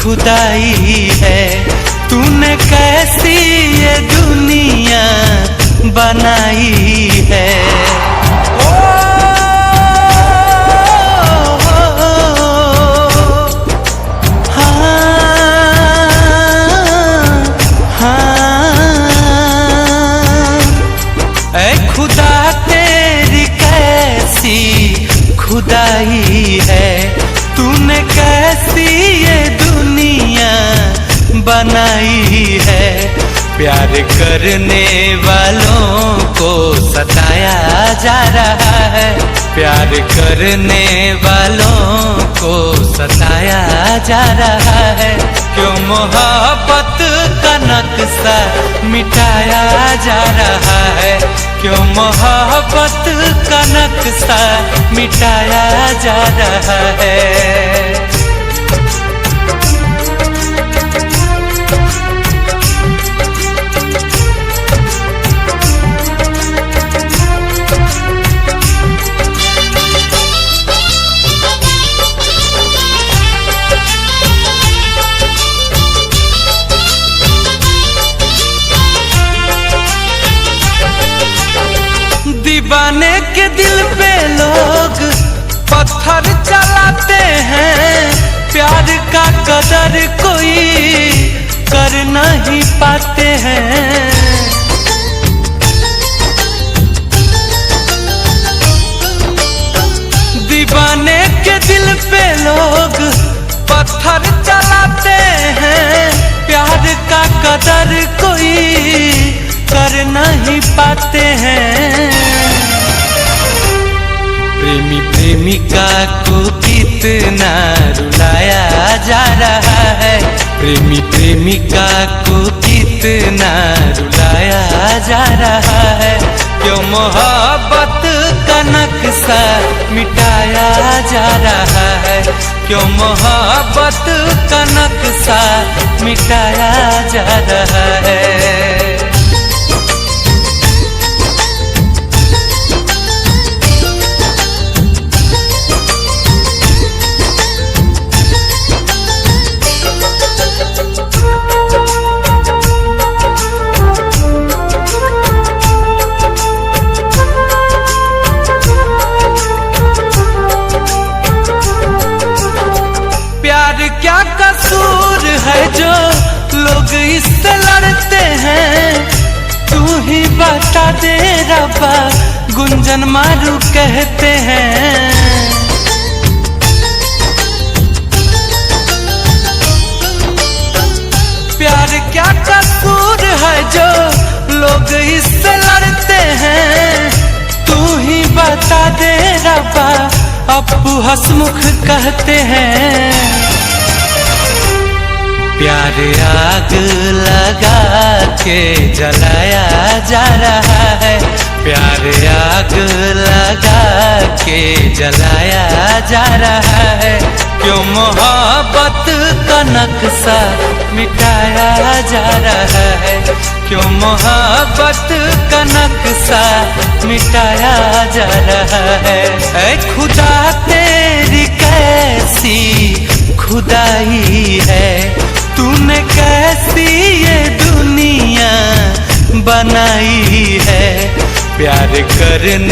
खुदाई है। तूने कैसी ये दुनिया बनाई है। खुदा तेरी कैसी खुदाई है। तूने कैसी ये दुनिया बनाई है। प्यार करने वालों को सताया जा रहा है। प्यार करने वालों को सताया जा रहा है। क्यों मोहब्बत का नक्शा मिटाया जा रहा है। क्यों मोहब्बत का नक्शा मिटाया जा रहा है। दीवाने के दिल पे लोग पत्थर चलाते हैं। प्यार का कदर कोई कर नहीं पाते हैं। दीवाने के दिल पे लोग पत्थर चलाते हैं। प्यार का कदर कोई कर नहीं पाते हैं। प्रेमी प्रेमिका को कितना रुलाया जा रहा है। प्रेमी प्रेमिका को कितना रुलाया जा रहा है। क्यों मोहब्बत का नक्शा मिटाया जा रहा है। क्यों मोहब्बत का नक्शा मिटाया जा रहा है। क्या कसूर है जो लोग इससे लड़ते हैं। तू ही बता दे रब्बा गुंजन मारू कहते हैं। प्यार क्या कसूर है जो लोग इससे लड़ते हैं। तू ही बता दे रब्बा अप्पू हसमुख कहते हैं। प्यार आग लगा के जलाया जा रहा है। प्यार आग लगा के जलाया जा रहा है। क्यों मोहब्बत का नक्शा मिटाया जा रहा है। क्यों मोहब्बत का नक्शा मिटाया जा रहा है। ऐ खुदा तेरी कैसी खुदाई है। तूने कैसी ये दुनिया बनाई है। प्यार करने